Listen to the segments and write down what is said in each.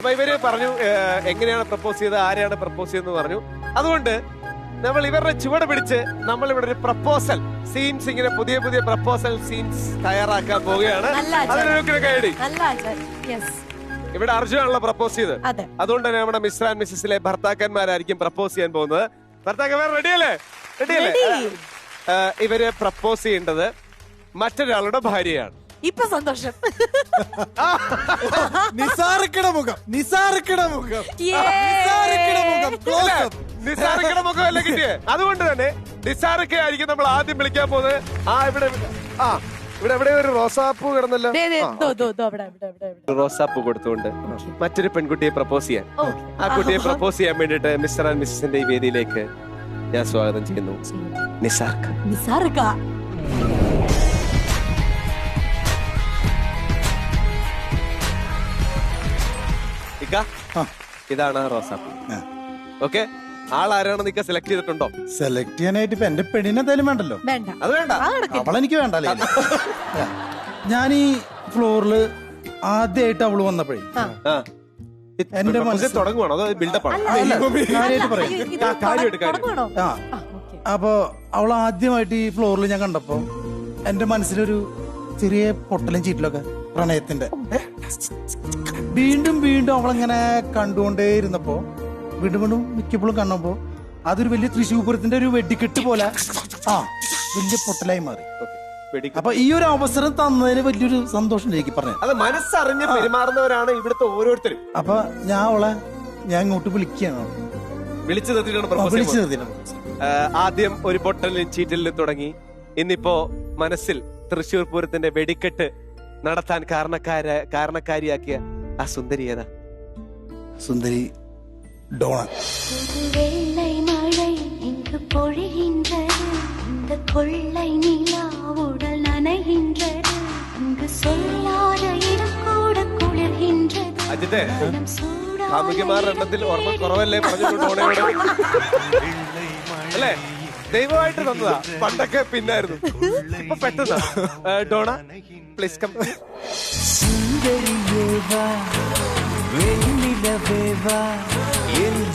അപ്പൊ ഇവര് പറഞ്ഞു എങ്ങനെയാണ് പ്രപ്പോസ് ചെയ്തത്, ആരെയാണ് പ്രപ്പോസ് ചെയ്തെന്ന് പറഞ്ഞു. അതുകൊണ്ട് നമ്മൾ ഇവരുടെ ചുവട് പിടിച്ച് നമ്മൾ ഇവിടെ ഒരു പ്രപ്പോസൽ സീൻസ്, ഇങ്ങനെ പുതിയ പുതിയ പ്രപ്പോസൽ സീൻസ് തയ്യാറാക്കാൻ പോവുകയാണ്. ഇവിടെ അർജുനാണല്ലോ പ്രപ്പോസ് ചെയ്തത്. അതുകൊണ്ട് തന്നെ നമ്മുടെ മിസ്റ്റർ ആൻഡ് മിസ്സസിലെ ഭർത്താക്കന്മാരായിരിക്കും പ്രപ്പോസ് ചെയ്യാൻ പോകുന്നത്. ഭർത്താക്കന്മാർ റെഡിയല്ലേ? റെഡിയല്ലേ? ഇവര് പ്രപ്പോസ് ചെയ്യേണ്ടത് മറ്റൊരാളുടെ ഭാര്യയാണ്. ഇപ്പൊ സന്തോഷം. നിസാറിക്കട മുഖം അല്ല കിട്ടിയേ. അതുകൊണ്ട് തന്നെ നിസാറിക്ക ആയിരിക്കും നമ്മൾ ആദ്യം വിളിക്കാൻ പോകുന്നത്. ഇവിടെ എവിടെ ഒരു റോസാപ്പൂ കിടന്നല്ലോ. റോസാപ്പൂ കൊടുത്തുകൊണ്ട് മറ്റൊരു പെൺകുട്ടിയെ പ്രപ്പോസ് ചെയ്യാൻ, ആ കുട്ടിയെ പ്രപ്പോസ് ചെയ്യാൻ വേണ്ടിട്ട് മിസ്റ്റർ ആൻഡ് മിസ്സസിന്റെ ഈ വേദിയിലേക്ക് ഞാൻ സ്വാഗതം ചെയ്യുന്നു. നിസാർക്ക. ഇതാണ് റോസാപ്പൂ. ഓക്കെ, ആളാരാണ് നിക്ക സെലക്ട് ചെയ്തിട്ടുണ്ടോ? സെലക്ട് ചെയ്യാനായിട്ട് ഇപ്പൊ എന്റെ പെണ്ണിനെ എന്തായാലും വേണ്ടല്ലോ. അത് വേണ്ട, അവളെനിക്ക് വേണ്ടല്ലേ. ഞാൻ ഈ ഫ്ലോറില് ആദ്യമായിട്ട് അവള് വന്നപ്പോഴേ എന്റെ മനസ്സിൽ തുടങ്ങുവാണോ അതോ ബിൽഡപ്പ് ആണോ? അപ്പൊ അവൾ ആദ്യമായിട്ട് ഈ ഫ്ലോറിൽ ഞാൻ കണ്ടപ്പോ എന്റെ മനസ്സിലൊരു ചെറിയ പൊട്ടലും ചീറ്റിലൊക്കെ പ്രണയത്തിന്റെ. വീണ്ടും വീണ്ടും അവളിങ്ങനെ കണ്ടുകൊണ്ടേ ഇരുന്നപ്പോ വീണ്ടും വീണ്ടും മിക്കപ്പോഴും കണ്ടപ്പോ അതൊരു വലിയ തൃശ്ശൂർ പൂരത്തിന്റെ ഒരു വെടിക്കെട്ട് പോലെ വലിയ പൊട്ടലായി മാറി. അപ്പൊ ഈ ഒരു അവസരം തന്നതിന് വലിയൊരു സന്തോഷം എനിക്ക് പറഞ്ഞു. അത് മനസ്സറിഞ്ഞ് പെരുമാറുന്നവരാണ് ഇവിടുത്തെ ഓരോരുത്തരും. അപ്പൊ ഞാൻ ഇങ്ങോട്ട് വിളിക്കുകയാണ്. വിളിച്ചു ആദ്യം ഒരു പൊട്ടലിലും ചീറ്റലിലും തുടങ്ങി. ഇന്നിപ്പോ മനസ്സിൽ തൃശ്ശൂർ പൂരത്തിന്റെ വെടിക്കെട്ട് നടത്താൻ കാരണക്കാരിയാക്കിയ ആ സുന്ദരി ഏതാ? സുന്ദരി ഡോണ. അജിത്തെ, കാമുകിമാരുടെ എണ്ണത്തിൽ ഓർമ്മ കുറവല്ലേ പറഞ്ഞിട്ടുണ്ട് ഡോണയോട്? അല്ലേ? ദൈവമായിട്ട് തന്നതാ. പണ്ടൊക്കെ പിന്നായിരുന്നു, ഇപ്പൊ പെട്ടെന്നാ. Donna please come.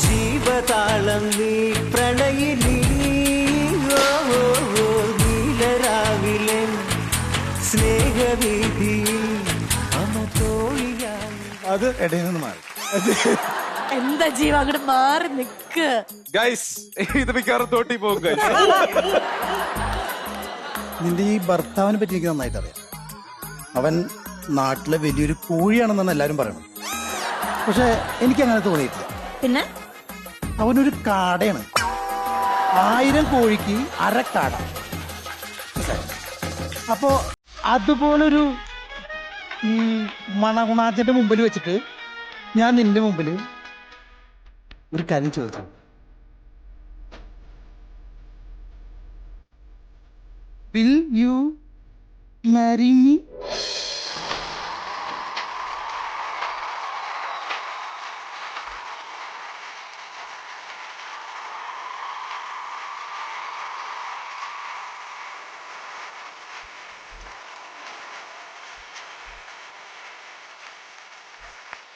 ജീവതാളം നീ പ്രണയിലീ നീലരാവിലെ സ്നേഹവീതിയിൽ അമതോളിയായി. അത് ഇടയിൽ നിന്ന് മാറി. എന്താ ജീവ അങ്ങോട്ട് മാറി നിക്ക് ഗൈസ്. ഇത് മിക്കവാറും തോട്ടി പോകും ഗൈസ്. നിന്റെ ഈ ഭർത്താവിനെ പറ്റി എനിക്ക് നന്നായിട്ട് അറിയാം. അവൻ നാട്ടിലെ വലിയൊരു കോഴിയാണെന്നാണ് എല്ലാരും പറയണത്. പക്ഷെ എനിക്ക് അങ്ങനെ തോന്നിയിട്ടില്ല. പിന്നെ അവനൊരു കാടയാണ്. 1000 കോഴിക്ക് അരക്കാട. അപ്പോ അതുപോലൊരു മണഗുണാച്ചന്റെ മുമ്പിൽ വെച്ചിട്ട് ഞാൻ നിന്റെ മുമ്പിൽ ഒരു കാര്യം ചോദിച്ചു. Will you marry me?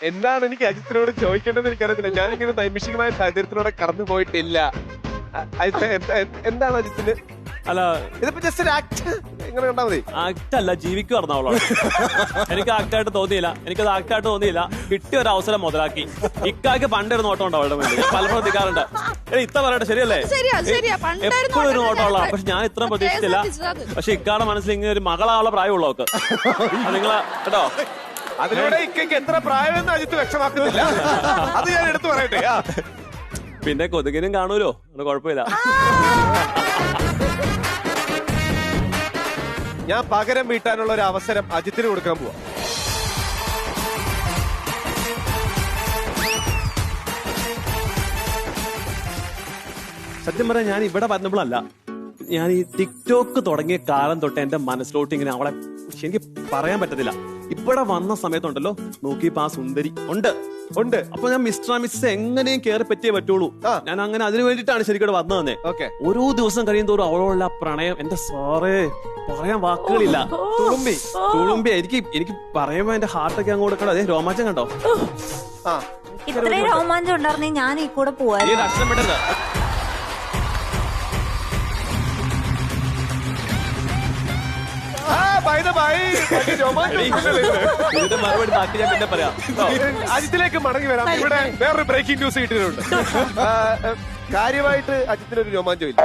എന്താണ് എനിക്ക് അജിത്തിനോട് ചോദിക്കേണ്ടത് എനിക്കറിയത്തില്ല. ഞാനിങ്ങനെ നൈമിഷികമായ സാഹചര്യത്തിലൂടെ കടന്നു പോയിട്ടില്ല. എന്താണ് അജിത്തിന്? അല്ല, ഇതിപ്പോ ജസ്റ്റ് ഒരു ആക്ട് ഇങ്ങനെ കണ്ടാ മതി. ആക്ട് അല്ല, ജീവിക്കുക പറഞ്ഞവളാണ്. എനിക്ക് ആക്ടായിട്ട് തോന്നിയില്ല. എനിക്കത് ആക്ടായിട്ട് തോന്നിയില്ല. കിട്ടിയ ഒരു അവസരം മുതലാക്കി. ഇക്കാക്ക് പണ്ടൊരു നോട്ടം ഉണ്ട് അവളുടെ മുന്നിൽ. പലപ്പോഴും എത്തിക്കാറുണ്ട്. ഇത്ത പറയട്ടെ, ശരിയല്ലേ? എപ്പോഴും ഒരു നോട്ടമുള്ള. പക്ഷെ ഞാൻ ഇത്ര പ്രതീക്ഷിച്ചില്ല. പക്ഷെ ഇക്കാടെ മനസ്സിൽ ഇങ്ങനെ ഒരു മകളാവുള്ള പ്രായമുള്ളവർക്ക്. നിങ്ങളെ കേട്ടോ, അതിലൂടെ ഇക്കയ്ക്ക് എത്ര പ്രായമെന്ന് അജിത്ത് വ്യക്തമാക്കുന്നില്ല. അത് ഞാൻ എടുത്തു പറയട്ടെ. പിന്നെ കൊതുകിനും കാണൂലോ, അത് കുഴപ്പമില്ല. ഞാൻ പകരം വീട്ടാനുള്ള ഒരു അവസരം അജിത്തിന് കൊടുക്കാൻ പോവാ. സത്യം പറയാൻ ഞാൻ ഇവിടെ പറഞ്ഞപ്പോഴല്ല, ഞാൻ ഈ ടിക്ടോക്ക് തുടങ്ങിയ കാലം തൊട്ട് എന്റെ മനസ്സിലോട്ട് ഇങ്ങനെ അവളെ എനിക്ക് പറയാൻ പറ്റത്തില്ല. ഇവിടെ വന്ന സമയത്തുണ്ടല്ലോ നോക്കിയപ്പോ ആ സുന്ദരി ഉണ്ട്. അപ്പൊ ഞാൻ മിസ്റ്റർ ആൻഡ് മിസ്സസ് എങ്ങനെയും കയറി പറ്റിയേ പറ്റുള്ളൂ. ഞാൻ അങ്ങനെ അതിനു വേണ്ടിയിട്ടാണ് ശരിക്കും വന്നു തന്നെ. ഓരോ ദിവസം കഴിയുന്തോറും അവളോടുള്ള പ്രണയം എന്റെ സാറേ പറയാൻ വാക്കുകളില്ല. തുളുമ്പി എനിക്ക് പറയുമ്പോ എന്റെ ഹാർട്ടൊക്കെ അങ്ങോട്ട് കണ്ടോ, അതേ രോമാഞ്ചം കണ്ടോ? ഇത്രയും രോമാഞ്ചം ഉണ്ടായിരുന്നേ ഞാൻ ഈ കൂടെ പോവായിരുന്നു. ഈ അക്ഷരം പെട്ടത് ഇതിന്റെ മറുപടി ബാക്കി ഞാൻ പിന്നെ പറയാം. അജിത്തിലേക്ക് മടങ്ങി വരാം. ഇവിടെ വേറൊരു ബ്രേക്കിംഗ് ന്യൂസ് കിട്ടിയിട്ടുണ്ട്. കാര്യമായിട്ട് അജിത്തിനൊരു രോമാഞ്ചം ഇല്ല.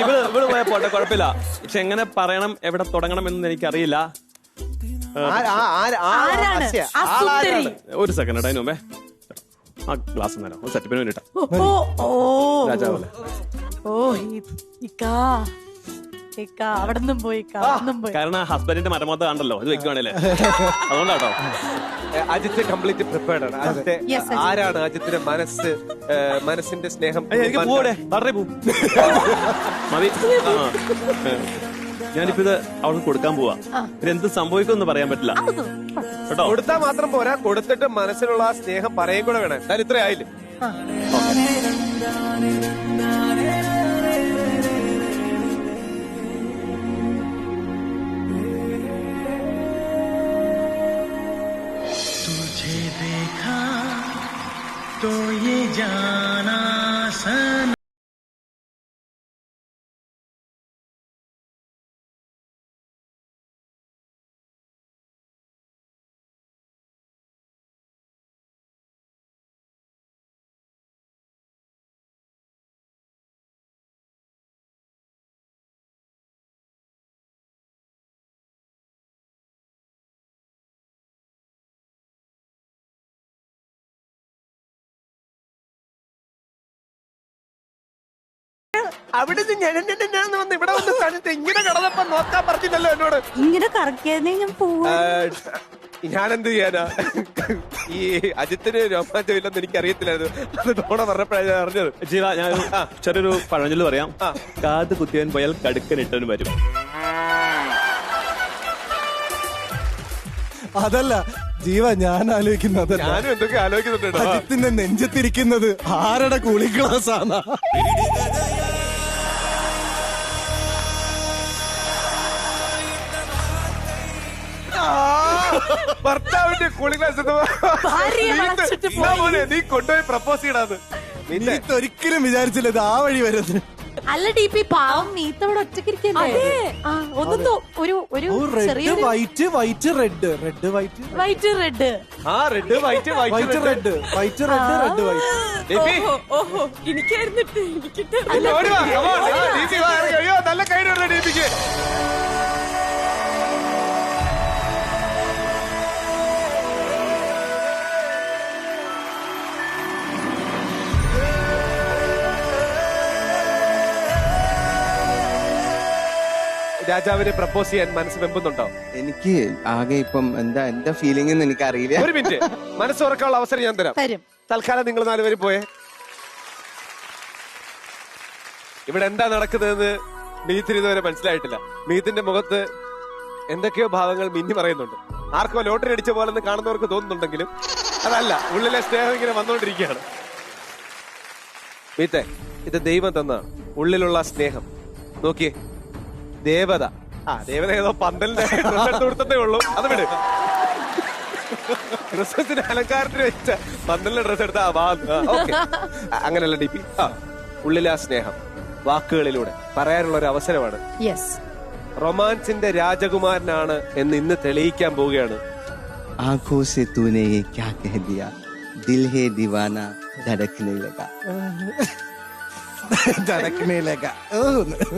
ഇവിടെ പോയാൽ പോട്ടെ, കുഴപ്പമില്ല. പക്ഷെ എങ്ങനെ പറയണം, എവിടെ തുടങ്ങണം എന്നൊന്നും എനിക്കറിയില്ല. ഒരു സെക്കൻഡ് അതിന് മുമ്പേ ആ ഗ്ലാസ് നേരം ഒരു സെറ്റപ്പിന് വേണ്ടിട്ടാ. രാജാവല്ലേ കാരണം ഹസ്ബൻഡിന്റെ മരമൊത്ത കണ്ടല്ലോ, ഇത് വെക്കുവാണല്ലേ, അതുകൊണ്ടാട്ടോ. അജിത്ത് കംപ്ലീറ്റ് പ്രിപ്പയർഡ് ആണ്. അജിത്തെ ആരാണ് അജിത്തിന്റെ മനസ്സിന്റെ സ്നേഹം? എനിക്ക് പോടെ വളരെ പോ മതി. ഞാനിപ്പോ ഇത് അവൾക്ക് കൊടുക്കാൻ പോവാ. എന്ത് സംഭവിക്കുമെന്ന് പറയാൻ പറ്റില്ല കേട്ടോ. കൊടുത്താൽ മാത്രം പോരാ, കൊടുത്തിട്ട് മനസ്സിലുള്ള ആ സ്നേഹം പറയും കൂടെ വേണം. ഞാൻ ഇത്ര ആയില്ലേ? तो ये जाना सन അവിടുന്ന് ഞാൻ വന്ന് ഇവിടെ വന്ന് തനിട്ട് ഇങ്ങനെ കിടന്നപ്പോ നോക്കാൻ പറഞ്ഞില്ലല്ലോ എന്നോട്. ഇങ്ങനെ കറക്കിയതേ ഞാൻ പോവാ. ഞാനെന്ത് ചെയ്യാനാ? ഈ അജിത്തിന് രോമാഞ്ചമില്ലെന്ന് എനിക്ക് അറിയത്തില്ലായിരുന്നു. അത് തോണ പറഞ്ഞപ്പോഴാണ് ഞാൻ അറിഞ്ഞത്. ജീവ, ഞാൻ ചെറിയൊരു പഴഞ്ചൊല്ല് പറയാം. കാത് കുത്തിയവൻ പോയാൽ കടുക്കനിട്ടവൻ വരും. അതല്ല ജീവ, ഞാൻ ആലോചിക്കുന്നത് ഞാനും എന്തൊക്കെ ആലോചിക്കുന്നുണ്ട്. അജിത്തിന്റെ നെഞ്ചത്തിരിക്കുന്നത് ആരുടെ കൂളിംഗ് ഗ്ലാസ് ആണ്? ഭർത്താവിന്റെ കൂളിംഗ് ഗ്ലാസ് നീ കൊണ്ടുപോയി പ്രപ്പോസ് ചെയ്യണത്. ഒരിക്കലും വിചാരിച്ചില്ല ഇത് ആ വഴി വരുന്നത്. അല്ല DP, പാവം മീത്തവിടെ ഒറ്റക്കിരിക്കല്ലേ? ഒന്നും red white white red, red white white red, red white white red, white red, red white. എനിക്കായിരുന്നിട്ട് നല്ല കൈ ഡീപിക്ക്. രാജാവിനെ പ്രപ്പോസ് ചെയ്യാൻ മനസ്സ് വെമ്പുന്നുണ്ടോ? എനിക്ക് ആകെ ഇപ്പം എന്താ ഫീലിംഗ് എന്ന് എനിക്ക് അറിയില്ല. ഒരു മിനിറ്റ്, മനസ്സ് തുറക്കാനുള്ള അവസരം ഞാൻ തരാം. തൽക്കാലം നിങ്ങൾ 4 പേര് പോയേ. ഇവിടെ എന്താ നടക്കുന്നതെന്ന് മീത്തിന് ഇതുവരെ മനസ്സിലായിട്ടില്ല. മീത്തിന്റെ മുഖത്ത് എന്തൊക്കെയോ ഭാവങ്ങൾ മിന്നി പറയുന്നുണ്ട്. ആർക്കോ ലോട്ടറി അടിച്ച പോലെ കാണുന്നവർക്ക് തോന്നുന്നുണ്ടെങ്കിലും അതല്ല, ഉള്ളിലെ സ്നേഹം ഇങ്ങനെ വന്നുകൊണ്ടിരിക്കുകയാണ്. മീത്തെ, ഇത് ദൈവം തന്നാണ് ഉള്ളിലുള്ള സ്നേഹം. നോക്കിയേ, ദേവത. ദേവത ഏതോ പന്തലിന്റെ ഡ്രസ് കൊടുത്തതേ ഉള്ളൂ. അത് വിട്. ക്രിസ്മസിന് അലങ്കാരത്തിന് വെച്ച പന്തലിന്റെ ഡ്രസ് എടുത്ത അങ്ങനെയല്ല DP. ഉള്ളിലെ ആ സ്നേഹം വാക്കുകളിലൂടെ പറയാനുള്ള ഒരു അവസരമാണ്. റൊമാൻസിന്റെ രാജകുമാരനാണ് എന്ന് ഇന്ന് തെളിയിക്കാൻ പോവുകയാണ്. ആँखों से तूने ये क्या कह दिया, दिल है दीवाना धड़कने लगा.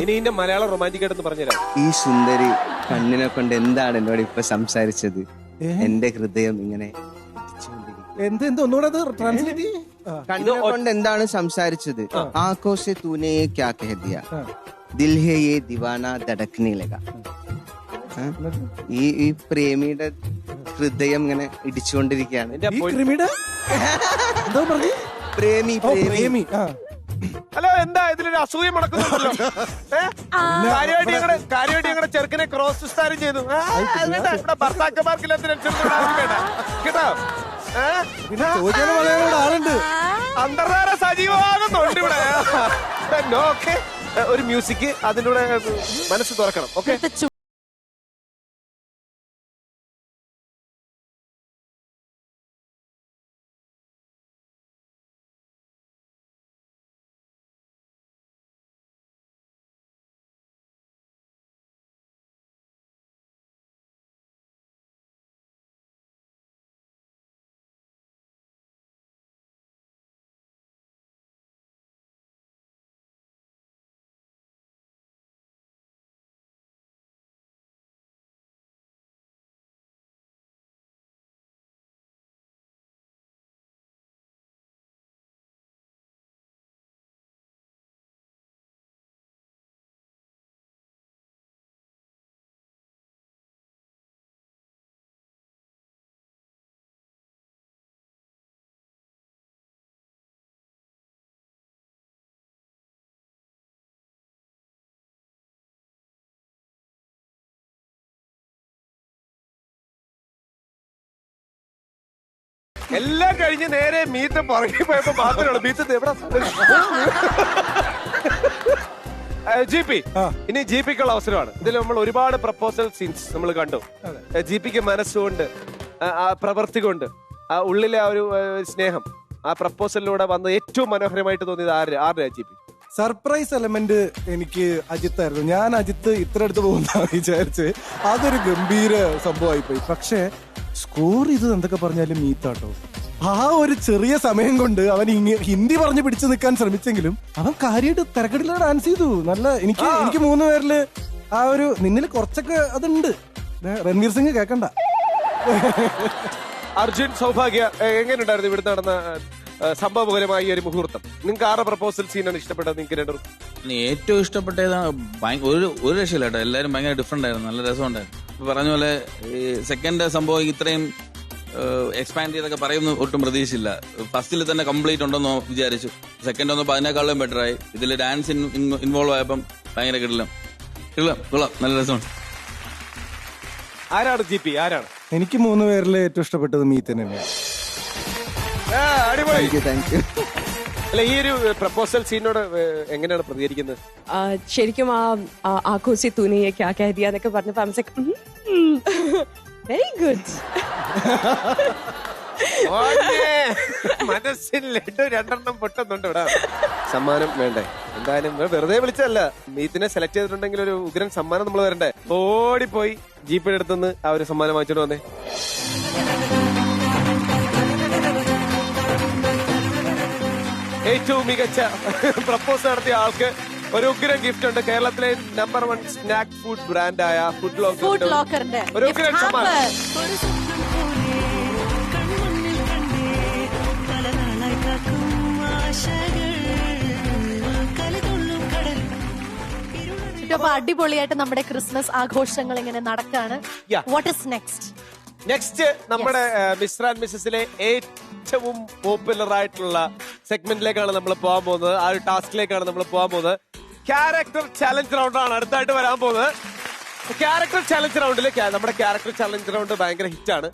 ഇനി ഇതിന്റെ മലയാളം റൊമാൻറ്റിക് ആയിട്ടെന്ന് പറഞ്ഞുതരാം. ഈ സുന്ദരി കണ്ണിനെ കൊണ്ട് എന്താണ് എന്നോട് ഇപ്പൊ സംസാരിച്ചത്? എന്റെ ഹൃദയം ഇങ്ങനെ കണ്ണിനെ കൊണ്ട് എന്താണ് സംസാരിച്ചത്? ആँखों से तूने ये क्या कह दिया, दिल है ये दीवाना धड़कने लगा. ഈ പ്രേമിയുടെ ഹൃദയം ഇങ്ങനെ ഇടിച്ചുകൊണ്ടിരിക്കുകയാണ്. പ്രേമി പ്രേമി ഹലോ എന്താ ഇതിലൊരു അസൂയ മണക്കുന്നുണ്ടല്ലോ? കാര്യമായിട്ട് ഞങ്ങളുടെ ചെറുക്കനെ ക്രോസ് വിസ്താരം ചെയ്തു. ഇവിടെ ഭർത്താക്കന്മാർക്കില്ലാത്ത കേട്ടോ. ആളുണ്ട്. അന്തർധാര സജീവമാകുന്നുണ്ട് ഇവിടെ. ഓക്കെ, ഒരു മ്യൂസിക് അതിലൂടെ മനസ്സ് തുറക്കണം. ഓക്കെ, എല്ലാം കഴിഞ്ഞ് നേരെ മീത്ത് പുറകെ പോയപ്പോ മാത്രമേ മീത്ത് എവിടെ GP. ഇനി GPക്കുള്ള അവസരമാണ്. ഇതിൽ നമ്മൾ ഒരുപാട് പ്രപ്പോസൽ സീൻസ് നമ്മൾ കണ്ടു. GPക്ക് മനസ്സുകൊണ്ട്, പ്രവൃത്തി കൊണ്ട്, ആ ഉള്ളിലെ ആ ഒരു സ്നേഹം, ആ പ്രപ്പോസലിലൂടെ വന്ന് ഏറ്റവും മനോഹരമായിട്ട് തോന്നിയത് ആരുടെ GP? സർപ്രൈസ് എലമെന്റ് എനിക്ക് അജിത്തായിരുന്നു. ഞാൻ അജിത്ത് ഇത്ര അടുത്ത് പോകുന്ന വിചാരിച്ച് അതൊരു ഗംഭീര സംഭവമായി പോയി. പക്ഷെ സ്കോർ ഇത് എന്തൊക്കെ പറഞ്ഞാലും മീത്താട്ടോ. ആ ഒരു ചെറിയ സമയം കൊണ്ട് അവൻ ഹിന്ദി പറഞ്ഞ് പിടിച്ചു നിൽക്കാൻ ശ്രമിച്ചെങ്കിലും അവൻ കാര്യമായിട്ട് തിരക്കടിലാണ് ഡാൻസ് ചെയ്തു. നല്ല എനിക്ക് 3 പേരില് ആ ഒരു നിന്നിൽ കുറച്ചൊക്കെ അതുണ്ട്. രൺവീർ സിംഗ് കേക്കണ്ട. അർജുൻ, സൗഭാഗ്യ, എങ്ങനെയുണ്ടായിരുന്നു ഇവിടെ നടന്ന സംഭവപരമായ ഒരു മുഹൂർത്തം? നിങ്ങൾക്ക് ആരുടെ പ്രപ്പോസൽ സീനാണ് ഇഷ്ടപ്പെട്ടത്? നിങ്ങൾക്ക് രണ്ടും ഏറ്റവും ഇഷ്ടപ്പെട്ടതാണ് ഒരു രക്ഷയില്ല കേട്ടോ. എല്ലാവരും ഭയങ്കര ഡിഫറെന്റ് ആയിരുന്നു, നല്ല രസമുണ്ടായിരുന്നു. പറഞ്ഞ പോലെ ഈ സെക്കൻഡ് സംഭവം ഇത്രയും എക്സ്പാൻഡ് ചെയ്തൊക്കെ പറയുന്നു ഒട്ടും പ്രതീക്ഷയില്ല. ഫസ്റ്റിൽ തന്നെ കംപ്ലീറ്റ് ഉണ്ടെന്ന് വിചാരിച്ചു. സെക്കൻഡ് ഒന്നും അതിനേക്കാളും ബെറ്ററായി. ഇതിൽ ഡാൻസ് ഇൻവോൾവ് ആയപ്പം ഭയങ്കര കിടിലം, നല്ല രസമുണ്ട്. ആരാണ് GP? ആരാണ്? എനിക്ക് 3 പേരിൽ ഏറ്റവും ഇഷ്ടപ്പെട്ടത് മീത്ത് തന്നെയാണ്. അല്ല, ഈ ഒരു പ്രപ്പോസൽ സീനോട് എങ്ങനെയാണ് പ്രതികരിക്കുന്നത്? ശരിക്കും ആ ആഘോഷി തൂനെ ക്യാ കഹ ദിയ എന്നൊക്കെ പറഞ്ഞപ്പോ വെരി ഗുഡ്. മനസ്സിൽ 2 പൊട്ടുന്നുണ്ട് ഇവിടെ. സമ്മാനം വേണ്ടേ? എന്തായാലും വെറുതെ വിളിച്ചല്ല, മീത്തിനെ സെലക്ട് ചെയ്തിട്ടുണ്ടെങ്കിൽ ഒരു ഉഗ്രൻ സമ്മാനം നമ്മൾ വരണ്ടേ. ഓടിപ്പോയി GPയുടെ അടുത്തുനിന്ന് ആ ഒരു സമ്മാനം വാങ്ങിച്ചോണ്ട് വന്നേ. ഏറ്റവും മികച്ച പ്രപ്പോസൽ നടത്തിയ ആൾക്ക് ഒരു ഉഗ്രൻ ഗിഫ്റ്റ് ഉണ്ട്. കേരളത്തിലെ നമ്പർ 1 സ്നാക്ക് ഫുഡ് ബ്രാൻഡായ ഫുഡ് ലോക്കറിന്റെ ഒരു ഉഗ്രൻ സമ്മാനം. അപ്പൊ അടിപൊളിയായിട്ട് നമ്മുടെ ക്രിസ്മസ് ആഘോഷങ്ങൾ ഇങ്ങനെ നടക്കാണ്. വാട്ട് ഇസ് നെക്സ്റ്റ് നമ്മുടെ മിസ്റ്റർ ആൻഡ് മിസ്സസിലെ ഏറ്റവും പോപ്പുലർ ആയിട്ടുള്ള സെഗ്മെന്റിലേക്കാണ് നമ്മൾ പോകാൻ പോകുന്നത്. ആ ഒരു ടാസ്കിലേക്കാണ് നമ്മൾ പോകാൻ പോകുന്നത്. ക്യാരക്ടർ ചലഞ്ച് റൗണ്ട് ആണ് അടുത്തായിട്ട് വരാൻ പോകുന്നത്. ക്യാരക്ടർ ചലഞ്ച് റൗണ്ടിൽ നമ്മുടെ ക്യാരക്ടർ ചലഞ്ച് റൗണ്ട് ഭയങ്കര ഹിറ്റാണ്.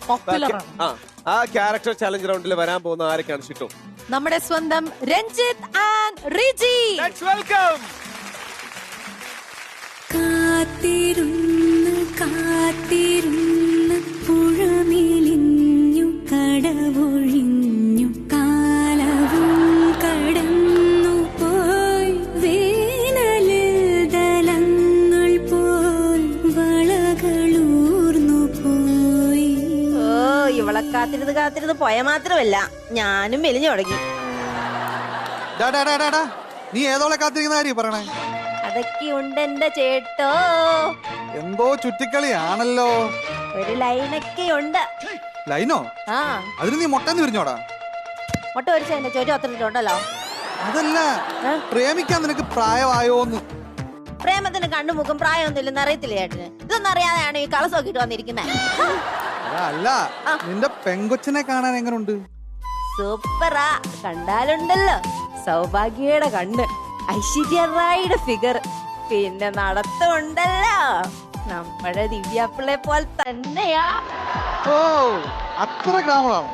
ആ ക്യാരക്ടർ ചലഞ്ച് റൗണ്ടിൽ വരാൻ പോകുന്ന ആരൊക്കെയാണ് ഷിട്ടോ? നമ്മുടെ സ്വന്തം Ranjith and Riji. Let's welcome. കാത്തിരുന്ന് പുഴമിലിഞ്ഞു കടവൊഴിഞ്ഞു കാലവും കടന്നു പോയി വേനലിൽ ദലങ്ങൾ പോൽ വളകളൂർന്നു പോയി. ഇവളെ കാത്തിരുന്ന് പോയ മാത്രമല്ല ഞാനും മെലിഞ്ഞു തുടങ്ങി. നീ ഏതോളെ കാത്തിരിക്കുന്ന കാര്യം പറയണേ? അതൊക്കെ ഉണ്ട് എന്റെ ചേട്ടോ. എന്തോ ചുറ്റിക്കളിയാണല്ലോ. ഒരു ലൈനൊക്കെ ഉണ്ട്. ലൈനോ? ആ, അതിന് നീ മുട്ടന്ന് വിരിഞ്ഞോടാ? മുട്ട ഒരിച്ചതിന്റെ ചോര അത്രയിട്ടുണ്ടല്ലോ. അതല്ല, പ്രേമിക്കാൻ നിനക്ക് പ്രായമായോന്ന്. പ്രേമത്തിന് കണ്ണുമുക്കും പ്രായമൊന്നും ഇല്ലെന്ന് അറിയത്തില്ല ചേട്ടന്. ഇതൊന്നും അറിയാതെയാണ് ഈ കളസ് നോക്കിട്ട് വന്നിരിക്കുന്നത്. അല്ല, നിന്റെ പെങ്കൊച്ചിനെ കാണാൻ എങ്ങനുണ്ട്? സൂപ്പറാ, കണ്ടാലുണ്ടല്ലോ സൗഭാഗ്യയുടെ കണ്ണ്. ഐശ്വര്യ റായിയുടെ ഫിഗർ, പിന്നെ നടത്തമുണ്ടല്ലോ നമ്മുടെ ദിവ്യാപ്പിള്ളെ പോലെ തന്നെയാ. ഓ അത്ര ഗ്രാമറാണോ?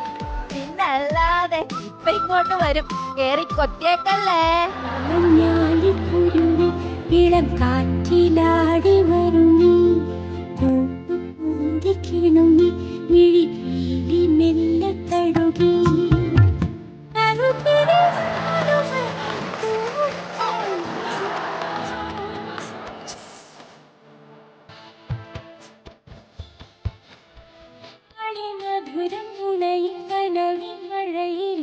പിന്നെ അല്ലാതെ ഇപ്പൊ ഇങ്ങോട്ട് വരും, കേറി കൊത്തിയേക്കല്ലേ. ഇളം കാറ്റിലാടി വരുന്നു കിണുങ്ങി മിഴി മെല്ലെ തടുകി. മധുരം മുളയിൽ കനവിൻ മഴയിൽ.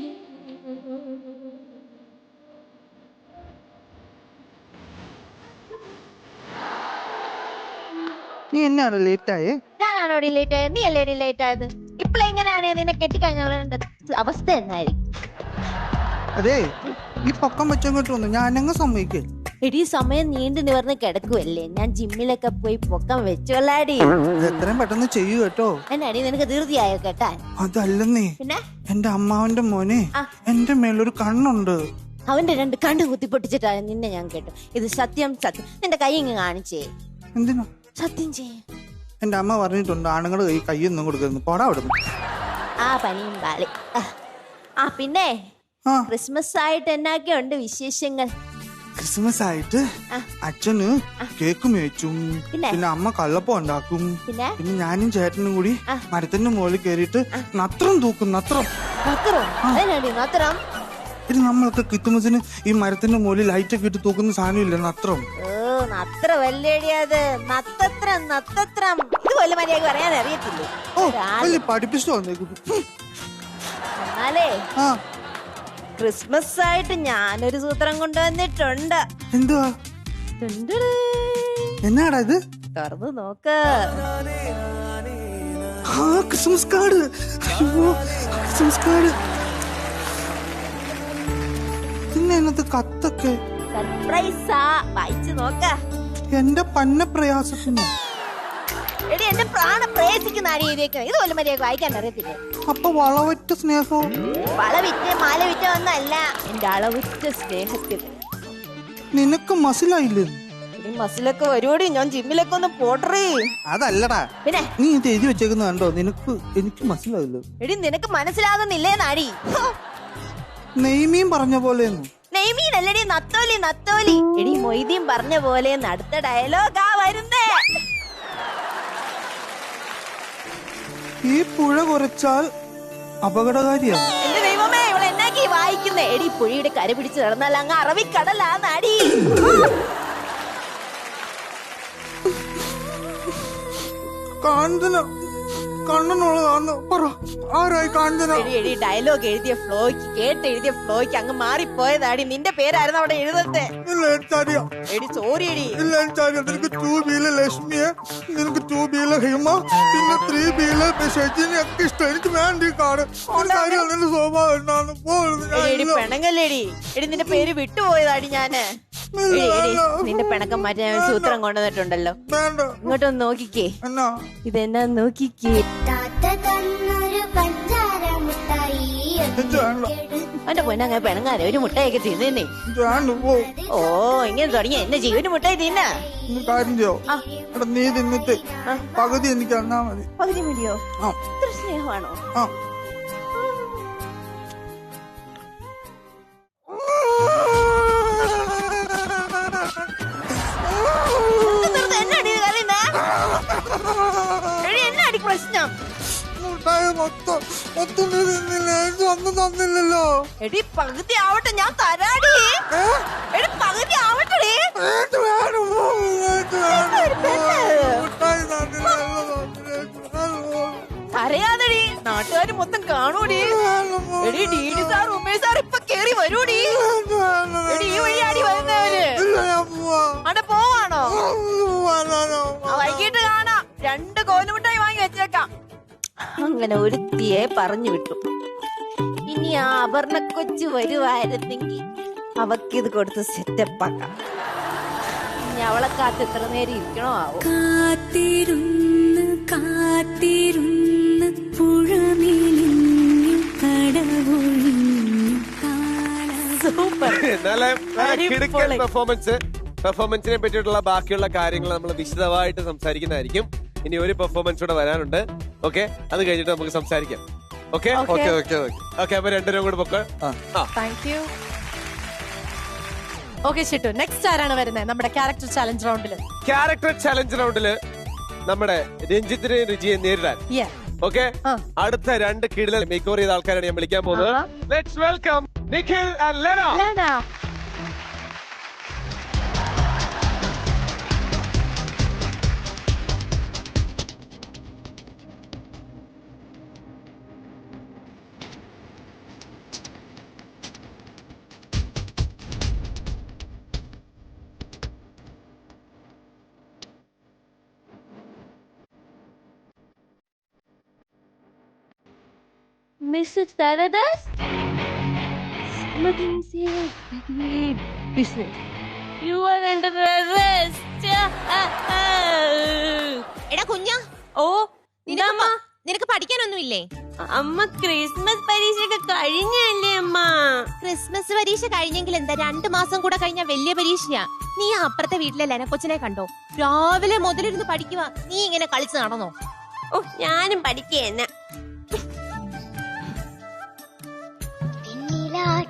നീ എന്നാണ് ലേറ്റായേ? ഞാനാണോ ലേറ്റ് ആയത്? നീ അല്ലേ ലേറ്റ് ആയത്? ഇപ്പഴെങ്ങനെയാണ് നിന്നെ കെട്ടിക്കഴിഞ്ഞ അവസ്ഥ എന്നായിരിക്കും? അതെ, ഈ പൊക്കം വെച്ചങ്ങോട്ട് വന്നു, ഞാനങ്ങ് സമ്മതിക്കേ. എടി സമയം നീണ്ടു നിവർന്ന് കിടക്കുവല്ലേ, ഞാൻ ജിമ്മിലൊക്കെ പോയി പൊക്കം വെച്ചോളാടി. എത്രയും പെട്ടെന്ന് ചെയ്യൂ കേട്ടോ. എന്നാടി നിനക്ക് ധൃതിയായോ കേട്ടാൻ? അതല്ലെന്നേ, പിന്നെ എന്റെ അമ്മാവന്റെ മോനെ എന്റെ മേലൊരു കണ്ണുണ്ട്. അവന്റെ 2 കണ്ണ് കുത്തിപ്പൊട്ടിച്ചിട്ടാണ് നിന്നെ ഞാൻ കേട്ടു. ഇത് സത്യം സത്യം. നിന്റെ കൈ ഇങ്ങ് കാണിച്ചേ. എന്തിനാ? സത്യം ചെയ്യ. എന്റെ അമ്മ പറഞ്ഞിട്ടുണ്ട് ആണുങ്ങൾ കൈയൊന്നും കൊടുക്കരുത്. പോടാ അവിടുന്ന്. ആ പനിയും പാളി. പിന്നെ ക്രിസ്മസ് ആയിട്ട് എന്നൊക്കെയുണ്ട് വിശേഷങ്ങൾ? ക്രിസ്മസ് ആയിട്ട് അച്ഛന് കേക്ക് മേച്ചും, പിന്നെ അമ്മ കള്ളപ്പം ഉണ്ടാക്കും, പിന്നെ ഞാനും ചേട്ടനും കൂടി മരത്തിന്റെ മുകളിൽ കയറിയിട്ട് നത്രം തൂക്കും. നത്രം ഇത് നമ്മളൊക്കെ ക്രിസ്മസിന് ഈ മരത്തിന്റെ മുകളിൽ ലൈറ്റൊക്കെ ഇട്ട് തൂക്കുന്ന സാധനമില്ല നത്രം. പഠിപ്പിച്ചു വന്നേക്കും. ക്രിസ്മസ് ആയിട്ട് ഞാനൊരു സൂത്രം കൊണ്ടുവന്നിട്ടുണ്ട്. എന്തുവാ? എന്നാടാ ഇത്? തുറന്നു നോക്ക്. Christmas card. Christmas card. പിന്നെ എന്നത്തെ കത്തൊക്കെ സർപ്രൈസാ. വായിച്ചു നോക്ക. എന്റെ പന്ന പ്രയാസത്തിന് എടി എന്റെ പ്രാണം പ്രേസിക്കുന്ന ആടിയേക്ക് ഇതുപോലെ മര്യാദ വായിക്കാൻ അറിയത്തില്ലേ? അപ്പൊ വളവറ്റ സ്നേഹവും വളവിറ്റ് മാല വിറ്റ ഒന്നല്ല, എന്റെ അളവുറ്റ സ്നേഹത്തിന്. നിനക്ക് മസിലായില്ലേ? മസിലൊക്കെ വരുവോടി, ഞാൻ ജിമ്മിലൊക്കെ ഒന്ന് പോട്ടറേ. അതല്ലടാ, പിന്നെ നീ ഇത് എഴുതി വെച്ചേക്കുന്ന കണ്ടോ? നിനക്ക് എനിക്ക് മനസ്സിലായില്ലോ. എടി നിനക്ക് മനസ്സിലാകുന്നില്ലേ നാടി? നെയ്മീൻ പറഞ്ഞ പോലെ. നെയ്മീൻ അല്ലടി, നത്തോലി നത്തോലി. എടി മൊയ്തീൻ പറഞ്ഞ പോലെ അടുത്ത ഡയലോഗാ വരുന്നേ. ഈ പുഴ കുറച്ചാൽ അപകടകാരിയാണ്. എന്റെ ദൈവമേ, ഇവിടെ എന്നാക്കി വായിക്കുന്നേ? എടി പുഴയുടെ കര പിടിച്ച് നടന്നാൽ അങ്ങ് അറബിക്കടലാ നാടി. കാഞ്ചന കണ്ണനുള്ളതാന്ന് പറ. ആരായി കാഞ്ചന? എടി ഡയലോഗ് എഴുതിയ ഫ്ലോയ്ക്ക്, കേട്ട് എഴുതിയ ഫ്ലോയ്ക്ക് അങ്ങ് മാറിപ്പോയതാടി. നിന്റെ പേരായിരുന്നു അവിടെ എഴുതത്തെ. എടി സോറി എടി. നിനക്ക് 2Bയിലെ ലക്ഷ്മിയെ, നിനക്ക് 2Bയിലെ ഹിമ, പിന്നെ 3Bയിലെ ഷെജിനെ ഒക്കെ ഇഷ്ടം. എനിക്ക് വേണ്ടി കാട് നിന്റെ സ്വഭാവം എന്നാണ്. എടി പെണങ്ങല്ലേടി. എടി നിന്റെ പേര് വിട്ടുപോയതാടി ഞാന്. നിന്റെ പിണക്കം മാറ്റി ഞാൻ സൂത്രം കൊണ്ടുവന്നിട്ടുണ്ടല്ലോ. ഇങ്ങോട്ടൊന്ന് നോക്കിക്കേ. ഇതെന്നാ നോക്കിക്കേ. അവന്റെ പൊന്നങ്ങനെ പെണങ്ങാതെ ഒരു മുട്ടയൊക്കെ തിന്നേ. ഓ ഇങ്ങനെ തുടങ്ങിയ എന്നെ ചെയ്യും. ഒരു മുട്ടയെ തിന്ന കാര്യം ചെയ്യോ? നീ തിന്നിട്ട് പകുതി എനിക്ക് തന്നാ മതി. പകുതി മതിയോ? ഇത്ര സ്നേഹമാണോ? എന്നാടി പ്രശ്നം? ഒന്നും തന്നില്ലല്ലോ. എടി പകുതി ആവട്ടെ, ഞാൻ തരാടി. എടി പകുതി ആവട്ടെ. അറിയാതെടി, നാട്ടുകാര് മൊത്തം കാണൂടി. എടി ഡി സാർ ഉമേഷ് സാർ ഇപ്പൊ കേറി വരൂടി. എടി ഈ വഴിയാടി വരുന്നവര്. അവിടെ പോവാണോ? വൈകിട്ട് കാണാം. 2 കോലുമുട്ടായി വാങ്ങി വെച്ചേക്കാം. അങ്ങനെ ഒരുത്തിയെ പറഞ്ഞു വിട്ടു. ഇനി ആ അപർണ കൊച്ചു വരുവായിരുന്നെങ്കിൽ അവക്കിത് കൊടുത്ത് സെറ്റപ്പാക്കാം. ഇനി അവളെ കാത്ത് എത്ര നേരം ഇരിക്കണോ ആവോ? കാത്തിരുന്ന് കാത്തിരുന്ന് പുഴമേലിഞ്ഞു കടവൊഴിഞ്ഞു. സൂപ്പർ. നല്ല കിടുക്കൻ പെർഫോമൻസിനെ പറ്റിയിട്ടുള്ള ബാക്കിയുള്ള കാര്യങ്ങൾ നമ്മൾ വിശദമായിട്ട് സംസാരിക്കുന്നതായിരിക്കും. ഇനി ഒരു പെർഫോമൻസ് കൂടെ വരാനുണ്ട്. ഓക്കെ, അത് കഴിഞ്ഞിട്ട് നമുക്ക് സംസാരിക്കാം. Okay okay okay okay. അപ്പൊ രണ്ടുപേരും കൂടെ പൊക്ക. Thank you. ഓക്കെ ഷിട്ടു, നെക്സ്റ്റ് ആരാണ് വരുന്നത് നമ്മുടെ ക്യാരക്ടർ ചലഞ്ച് റൗണ്ടില്? ക്യാരക്ടർ ചലഞ്ച് റൗണ്ടില് നമ്മുടെ രഞ്ജിത്തിനെ രുചിയെ നേരിടാൻ ഓക്കെ അടുത്ത 2 കിടിലൻ മേക്ക് ഓവർ ചെയ്ത ആൾക്കാരാണ് ഞാൻ വിളിക്കാൻ പോകുന്നത്. Let's welcome Nikhil and Lena. Mrs. Saradas? Emergency business. You are under arrest. എടാ കുഞ്ഞ, ഓ നിനക്ക് പഠിക്കാനൊന്നുമില്ലേ? അമ്മ ക്രിസ്മസ് പരീക്ഷയൊക്കെ കഴിഞ്ഞല്ലേ അമ്മ? ക്രിസ്മസ് പരീക്ഷ കഴിഞ്ഞെങ്കിൽ എന്താ, 2 മാസം കൂടെ കഴിഞ്ഞ വലിയ പരീക്ഷയാ. നീ അപ്പുറത്തെ വീട്ടിലെ ലെനക്കൊച്ചിനെ കണ്ടോ? രാവിലെ മുതലിരുന്ന് പഠിക്കുക. നീ ഇങ്ങനെ കളിച്ച് നടന്നോ? ഓ, ഞാനും പഠിക്കേന്നെ.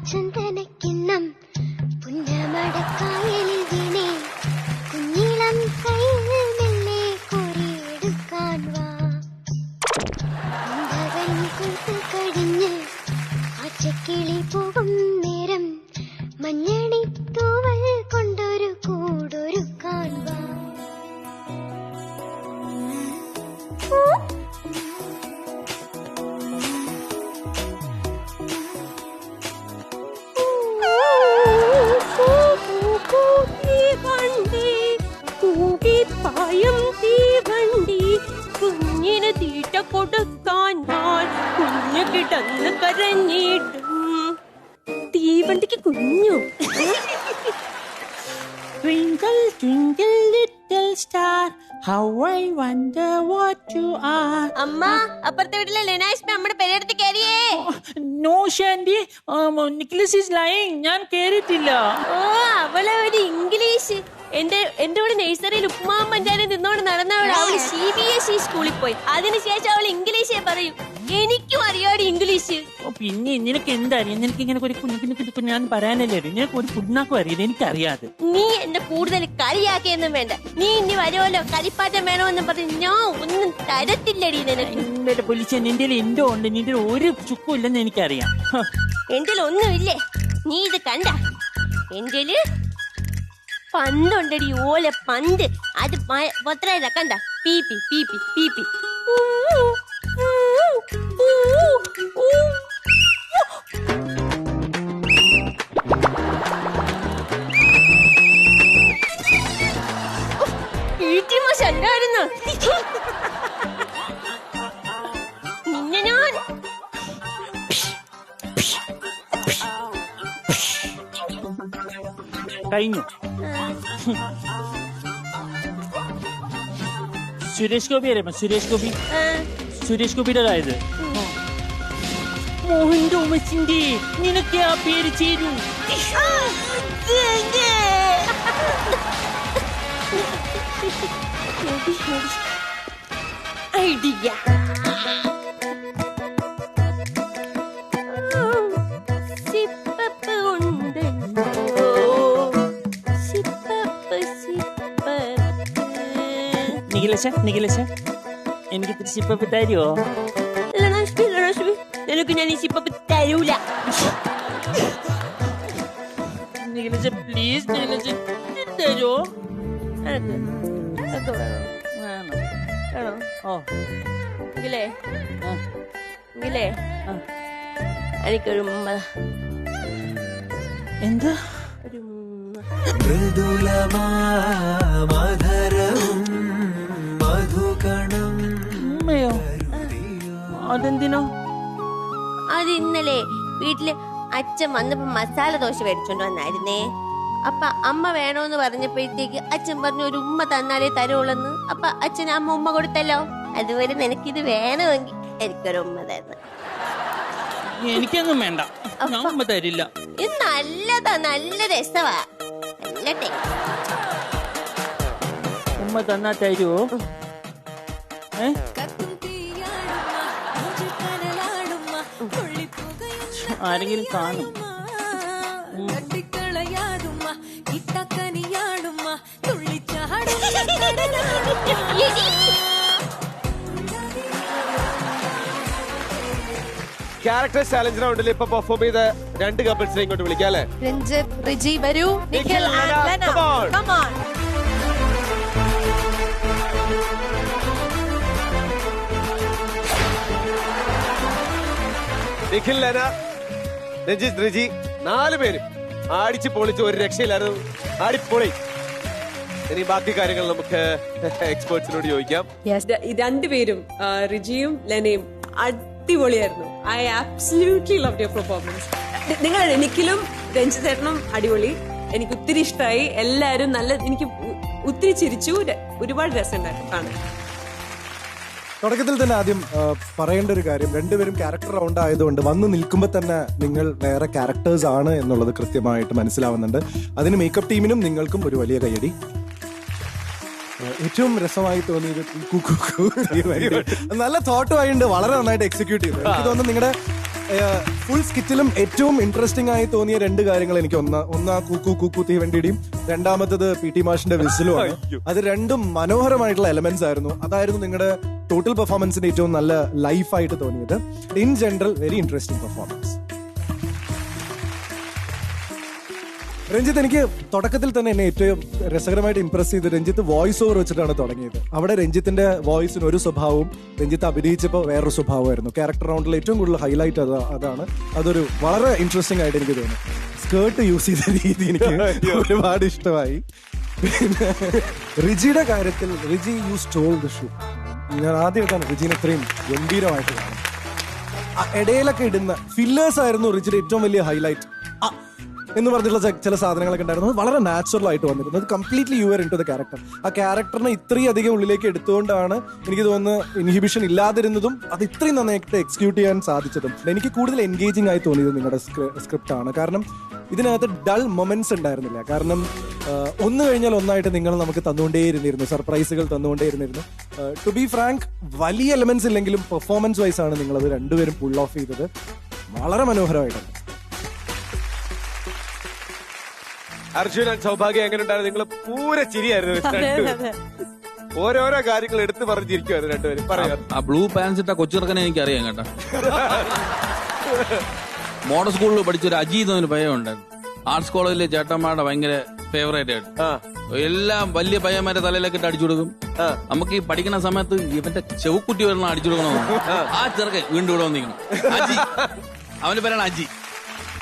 ചന്ദനക്കിണ്ണം പുന്നമടക്കായലിൽ വീണേ കുഞ്ഞിളം കയ്യിൽ മെല്ലെ കോരിയെടുക്കാൻ വാ. കഴിഞ്ഞ് ആച്ചക്കിളി പോകും നേരം മഞ്ഞണി തൂവൽ കൊണ്ടൊരു കൂടൊരുക്കാൻ വാ. കുഞ്ഞിന് തീറ്റ കൊടുക്കാൻ കുഞ്ഞു കിടന്ന് കരഞ്ഞിട്ടും തീവണ്ടിക്ക് കുഞ്ഞു. Twinkle, twinkle, little star, how I wonder what you are. അമ്മ, അപ്പുറത്തെ വീട്ടിലെ ലെനാഷ്മ നമ്മുടെ പെരേടത്ത് കയറിയേ. No, Shandy, Nicholas is lying. ഞാൻ കേറിയിട്ടില്ല. ഓ, അവളെ ഒരു ഇംഗ്ലീഷ്. എന്റെ കൂടെ നഴ്സറിയിൽ ഉപ്പുമാവും പഞ്ചാരം തിന്നോണ്ട് നടന്നവൾ. അവള് CBSE സ്കൂളിൽ പോയി. അതിനുശേഷം അവൾ ഇംഗ്ലീഷേ പറയും. എനിക്കും അറിയാടി ഇംഗ്ലീഷ്. പിന്നെ നിനക്ക് എന്തറിയാം? നിനക്ക് ഇങ്ങനെ ഒരു കുഞ്ഞു ഞാൻ പറയാനല്ലേ അറിയും. നിനക്ക് ഒരു പുണ്ണാക്കും അറിയില്ല, എനിക്കറിയാതെ. നീ എന്നെ കൂടുതൽ കളിയാക്കിയൊന്നും വേണ്ട. നീ ഇനി വരുമല്ലോ കളിപ്പാറ്റം വേണമെന്ന് പറഞ്ഞ് ഞാൻ ഒന്നും തരത്തില്ലടി നിനക്ക്. പൊലിച്ച നിന്റെ എന്തോ ഉണ്ട്, നിന്റെ ഒരു ചുക്കും ഇല്ലെന്ന് എനിക്കറിയാം. എന്റെ ഒന്നുമില്ലേ? നീ ഇത് കണ്ട? എന്റെ പന്തുണ്ടടി, ഓല പന്ത്. അത് പത്ര കണ്ട? പീപ്പി പീപ്പി പീപ്പി. ഉണ്ടായിരുന്നു നിന്നെ ഞാൻ കഴിഞ്ഞു. സുരേഷ് ഗോപി അറിയാമോ? സുരേഷ് ഗോപിയുടെ അതായത് മോഹൻ തോമസിന്റെ നിനക്ക് ആ പേര് ചേരൂ. ഐഡിയ നിഖിലേശ എനിക്ക് ഇത്തിരി സിപ്പപ്പ് തരുമോ? നിനക്ക് ഞാൻ ഈ സിപ്പപ്പ് തരൂല. നിഖിലേശ പ്ലീസ്, നിഖിലേശ തരുമോ? എനിക്കൊരു എന്താ അതെന്തിനോ? അത് ഇന്നലെ വീട്ടില് അച്ഛൻ വന്നപ്പോ മസാല ദോശ മേടിച്ചോണ്ട് വന്നായിരുന്നേ. അപ്പൊ അമ്മ വേണോന്ന് പറഞ്ഞപ്പോഴത്തേക്ക് അച്ഛൻ പറഞ്ഞു ഒരു ഉമ്മ തന്നാലേ തരുള്ളെന്ന്. അപ്പൊ അച്ഛൻ അമ്മ ഉമ്മ കൊടുത്തല്ലോ. അതുപോലെ നിനക്കിത് വേണമെങ്കിൽ എനിക്കൊരു ഉമ്മ തരണം. എനിക്കൊന്നും വേണ്ട, ഞാൻ ഉമ്മ തരില്ല. ഇത് നല്ലതാ, നല്ല രസവാ, നല്ല ടേസ്റ്റ്. ഉമ്മ തന്നാ തരുവോ? ആരെങ്കിലും കാണും. ക്യാരക്ടർ ചാലഞ്ച് റൗണ്ടിൽ ഇപ്പൊ പെർഫോം ചെയ്ത 2 കപ്പിൾസിനെ ഇങ്ങോട്ട് വിളിക്കാം അല്ലേ? രഞ്ജിത്ത്, റിജി വരൂ. Nikhil and Lena. Come on. Nikhil, Lena, Ranjith, Riji 4 പേരും ആടിച്ച് പൊളിച്ച് ഒരു രക്ഷയില്ലായിരുന്നു. ആടിപ്പൊളി. ഇനി ബാക്കി കാര്യങ്ങൾ നമുക്ക് എക്സ്പേർട്സിനോട് ചോദിക്കാം. രണ്ടുപേരും റിജിയും ലെനയും അടിപൊളിയായിരുന്നു. I absolutely love your performance. നിങ്ങൾ നിഖിലും രഞ്ജിത്തേട്ടനും അടിപൊളി. എനിക്ക് ഒത്തിരി ഇഷ്ടമായി. എല്ലാരും നല്ല, എനിക്ക് ഒത്തിരി ചിരിച്ചു. ഒരുപാട് രസമുണ്ടായിരുന്നു കാണാൻ. തുടക്കത്തിൽ തന്നെ ആദ്യം പറയേണ്ട ഒരു കാര്യം, രണ്ടുപേരും ക്യാരക്ടർ റൗണ്ട് ആയതുകൊണ്ട് വന്ന് നിൽക്കുമ്പോൾ തന്നെ നിങ്ങൾ വേറെ ക്യാരക്ടേഴ്സ് ആണ് എന്നുള്ളത് കൃത്യമായിട്ട് മനസ്സിലാവുന്നുണ്ട്. അതിന് മേക്കപ്പ് ടീമിനും നിങ്ങൾക്കും ഒരു വലിയ കയ്യടി. ഏറ്റവും രസമായി തോന്നിയത് നല്ല തോട്ടുമായിട്ടുണ്ട്, വളരെ നന്നായിട്ട് എക്സിക്യൂട്ട് ചെയ്തു. എനിക്ക് തോന്നുന്നു നിങ്ങളുടെ ഫുൾ സ്കിറ്റിലും ഏറ്റവും ഇൻട്രസ്റ്റിംഗ് ആയി തോന്നിയ 2 കാര്യങ്ങൾ എനിക്ക് ഒന്ന് കൂക്കു കൂക്കു തീവണ്ടിയുടെയും രണ്ടാമത്തത് PT മാഷിന്റെ വിസിലുമാണ്. അത് രണ്ടും മനോഹരമായിട്ടുള്ള എലമെന്റ്സ് ആയിരുന്നു. അതായിരുന്നു നിങ്ങളുടെ ടോട്ടൽ പെർഫോമൻസിന്റെ ഏറ്റവും നല്ല ലൈഫായിട്ട് തോന്നിയത്. In general very interesting performance. Ranjith, എനിക്ക് തുടക്കത്തിൽ തന്നെ എന്നെ ഏറ്റവും രസകരമായിട്ട് ഇംപ്രസ് ചെയ്ത് രഞ്ജിത്ത് വോയിസ് ഓവർ വെച്ചിട്ടാണ് തുടങ്ങിയത്. അവിടെ രഞ്ജിത്തിന്റെ വോയിസിന് ഒരു സ്വഭാവവും രഞ്ജിത്ത് അഭിനയിച്ചപ്പോൾ വേറൊരു സ്വഭാവമായിരുന്നു. ക്യാരക്ടർ റൗണ്ടിൽ ഏറ്റവും കൂടുതൽ ഹൈലൈറ്റ് അതാണ്. അതൊരു വളരെ ഇൻട്രസ്റ്റിംഗ് ആയിട്ട് എനിക്ക് തോന്നി. സ്കേർട്ട് യൂസ് ചെയ്ത രീതി എനിക്ക് ഒരുപാട് ഇഷ്ടമായി. പിന്നെ റിജിയുടെ കാര്യത്തിൽ, Riji U stall the shoe. ഞാൻ ആദ്യമായിട്ടാണ് റിജിനെ ഇത്രയും ഗംഭീരമായിട്ട് കാണുന്നത്. ഇടയിലൊക്കെ ഇടുന്ന ഫില്ലേഴ്സ് ആയിരുന്നു റിജിയുടെ ഏറ്റവും വലിയ ഹൈലൈറ്റ് എന്ന് പറഞ്ഞിട്ടുള്ള ചില സാധനങ്ങളൊക്കെ ഉണ്ടായിരുന്നു. അത് വളരെ നാച്ചുറൽ ആയിട്ട് വന്നിരുന്നത്. Completely you are into the character. ആ ക്യാരക്ടറിനെ ഇത്രയും അധികം ഉള്ളിലേക്ക് എടുത്തുകൊണ്ടാണ് എനിക്ക് തോന്നുന്നത് ഇൻഹിബിഷൻ ഇല്ലാതിരുന്നതും അത് ഇത്രയും നന്നായിട്ട് എക്സിക്യൂട്ട് ചെയ്യാൻ സാധിച്ചതും. എനിക്ക് കൂടുതൽ എൻഗേജിങ് ആയി തോന്നിയത് നിങ്ങളുടെ സ്ക്രിപ്റ്റ് ആണ്. കാരണം ഇതിനകത്ത് ഡൾ മൊമെന്റ്സ് ഉണ്ടായിരുന്നില്ല. കാരണം ഒന്ന് കഴിഞ്ഞാൽ ഒന്നായിട്ട് നിങ്ങൾ നമുക്ക് തന്നുകൊണ്ടേയിരുന്നിരുന്നു, സർപ്രൈസുകൾ തന്നുകൊണ്ടേയിരുന്നിരുന്നു. ടു ബി ഫ്രാങ്ക്, വലിയ എലമെന്റ്സ് ഇല്ലെങ്കിലും പെർഫോമൻസ് വൈസ് ആണ് നിങ്ങളത് രണ്ടുപേരും പുൾ ഓഫ് ചെയ്തത്. വളരെ മനോഹരമായിട്ടുണ്ട്. അർജുൻ ആൻഡ് സൗഭാഗ്യം എങ്ങനെ ഉണ്ടായിരുന്നു? നിങ്ങൾ പൂര ചിരിയായിരുന്നു. ഓരോരോ കാര്യങ്ങൾ എടുത്തു പറഞ്ഞിരിക്കുവായിരുന്നു രണ്ടുപേരും. പറയാം. ആ ബ്ലൂ പാൻസ് ഇട്ട കൊച്ചിറക്കനെ എനിക്ക് അറിയാം കേട്ടോ. മോഡൽ സ്കൂളിൽ പഠിച്ചൊരു അജി എന്നൊരു പയ്യൻ ഉണ്ടായിരുന്നു. ആർട്സ് കോളേജിലെ ചേട്ടന്മാരുടെ ഭയങ്കര ഫേവറേറ്റ് ആയിട്ട് എല്ലാം വലിയ പയ്യന്മാരെ തലയിലൊക്കെ ഇട്ട് അടിച്ചു കൊടുക്കും. നമുക്ക് ഈ പഠിക്കുന്ന സമയത്ത് ഇവന്റെ ചെവുക്കുട്ടി വരണം അടിച്ചു കൊടുക്കണമെന്ന്. ആ ചെറുക്കൻ വീണ്ടും ഇവിടെ വന്നിരിക്കണം. അജി, അവന്റെ പേരാണ് അജി.